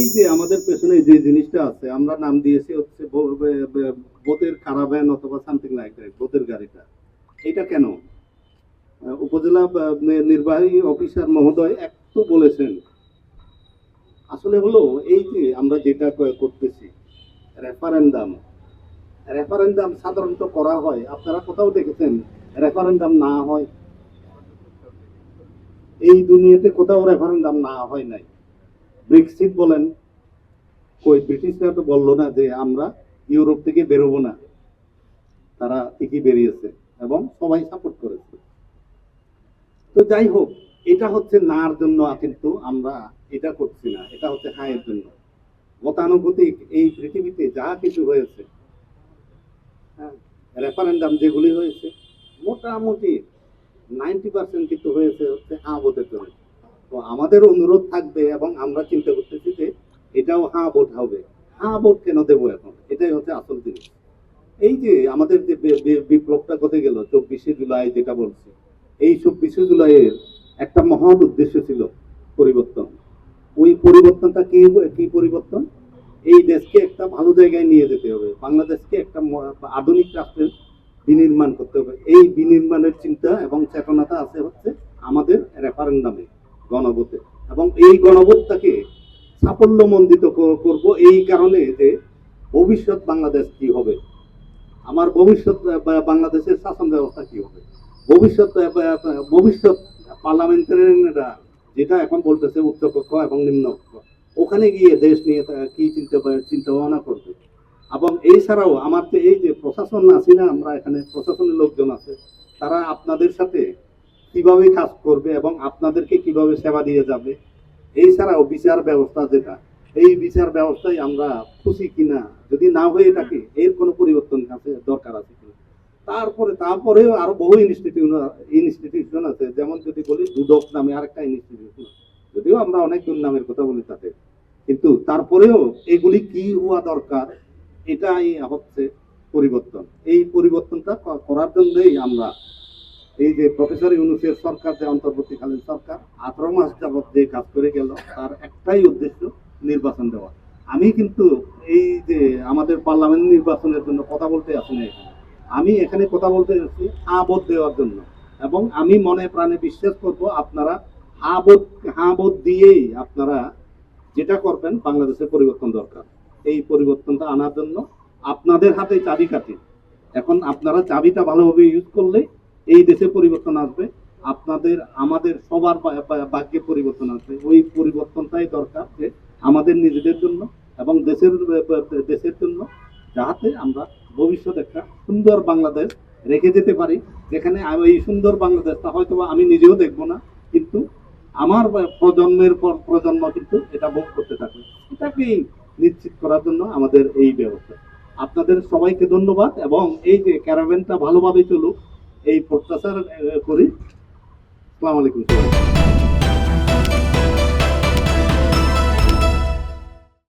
এই যে আমাদের পেছনে যে জিনিসটা আছে আমরা নাম দিয়েছি হচ্ছে বোতের কারাভ্যান অথবা সামথিং লাইক দ্যাট, বোতের গাড়িটা। এটা কেন? উপজেলা নির্বাহী অফিসার মহোদয় একটু বলেছেন। আসলে হলো এই যে আমরা যেটা করতেছি রেফারেন্ডাম, রেফারেন্ডাম সাধারণত করা হয়, আপনারা কোথাও দেখেছেন রেফারেন্ডাম না হয়? এই দুনিয়াতে কোথাও রেফারেন্ডাম না হয় নাই। ব্রেক্সিট বলেন, কই ব্রিটিশরা তো বললো না যে আমরা ইউরোপ থেকে বেরোবো না, তারা ঠিকই বেরিয়েছে এবং সবাই সাপোর্ট করেছে। তো যাই হোক, এটা হচ্ছে নার জন্য, কিন্তু আমরা এটা করছি না, এটা হচ্ছে হায়ের জন্য। গতানুগতিক এই পৃথিবীতে যা কিছু হয়েছে, হ্যাঁ, রেফারেন্ডাম যেগুলি হয়েছে মোটামুটি 90% কিন্তু হয়েছে হচ্ছে হ্যাঁ ভোটের জন্য। তো আমাদের অনুরোধ থাকবে এবং আমরা চিন্তা করতেছি যে এটাও হ্যাঁ ভোট হবে। হ্যাঁ ভোট কেন দেবো এখন, এটাই হচ্ছে আসল জিনিস। এই যে আমাদের যে বিপ্লবটা ঘটে গেল 24শে জুলাই, যেটা বলছে, এই 24শে জুলাইয়ের একটা মহৎ উদ্দেশ্য ছিল পরিবর্তন। ওই পরিবর্তনটা কি কি পরিবর্তন? এই দেশকে একটা ভালো জায়গায় নিয়ে যেতে হবে, বাংলাদেশকে একটা আধুনিক রাষ্ট্রের বিনির্মাণ করতে হবে। এই বিনির্মাণের চিন্তা এবং চেতনাটা আছে হচ্ছে আমাদের রেফারেন্ডামে, গণভোটে। এবং এই গণভোটটাকে সাফল্যমণ্ডিত করব এই কারণে যে ভবিষ্যৎ বাংলাদেশ কি হবে, আমার ভবিষ্যৎ বাংলাদেশের শাসন ব্যবস্থা কি হবে, ভবিষ্যৎ ভবিষ্যৎ পার্লামেন্টারিয়ানরা যেটা এখন বলতেছে উচ্চকক্ষ এবং নিম্নকক্ষ, ওখানে গিয়ে দেশ নিয়ে কি চিন্তা ভাবনা করবে। এবং এছাড়াও আমার যে এই যে প্রশাসন আছি না, আমরা এখানে প্রশাসনের লোকজন আছে, তারা আপনাদের সাথে কিভাবে কাজ করবে এবং আপনাদেরকে কিভাবে সেবা দিয়ে যাবে। এছাড়াও বিচার ব্যবস্থা যেটা, এই বিচার ব্যবস্থায় আমরা খুশি কিনা, যদি না হয়ে থাকে এর কোনো পরিবর্তন আছে দরকার আছে কিনা। তারপরেও আরো বহু ইনস্টিটিউশন আছে, যেমন যদি বলি দুদক নামে আরেকটা ইনস্টিটিউশন, যদিও আমরা অনেক দুর্নামের কথা বলি তাতে, কিন্তু তারপরেও এগুলি কি হওয়া দরকার, এটাই হচ্ছে পরিবর্তন। এই পরিবর্তনটা করার জন্যই আমরা এই যে প্রফেসর ইউনূসের সরকার, যে অন্তর্বর্তীকালীন সরকার 18 মাস যাবৎ যে কাজ করে গেল, তার একটাই উদ্দেশ্য নির্বাচন দেওয়া। আমি কিন্তু এই যে আমাদের পার্লামেন্ট নির্বাচনের জন্য কথা বলতে আসি না এখানে, আমি এখানে কথা বলতে এসেছি হ্যাঁ ভোট দেওয়ার জন্য। এবং আমি মনে প্রাণে বিশ্বাস করব আপনারা হ্যাঁ ভোট দিয়েই আপনারা যেটা করবেন, বাংলাদেশের পরিবর্তন দরকার। এই পরিবর্তনটা আনার জন্য আপনাদের হাতে চাবিকাঠি। এখন আপনারা চাবিটা ভালোভাবে ইউজ করলে এই দেশে পরিবর্তন আসবে, আপনাদের আমাদের সবার ভাগ্যে পরিবর্তন আসবে। ওই পরিবর্তনটাই দরকার, যে আমাদের নিজেদের জন্য এবং দেশের জন্য, যাহাতে আমরা ভবিষ্যৎ একটা সুন্দর বাংলাদেশ রেখে যেতে পারি, যেখানে এই সুন্দর বাংলাদেশটা হয়তো আমি নিজেও দেখবো না, কিন্তু আমার প্রজন্মের পর প্রজন্ম কিন্তু এটা ভোগ করতে থাকবে। এটাকেই নিশ্চিত করার জন্য আমাদের এই ব্যবস্থা। আপনাদের সবাইকে ধন্যবাদ, এবং এই যে ক্যারাভ্যানটা ভালোভাবে চলুক এই প্রত্যাশা করি। আসসালামু আলাইকুম।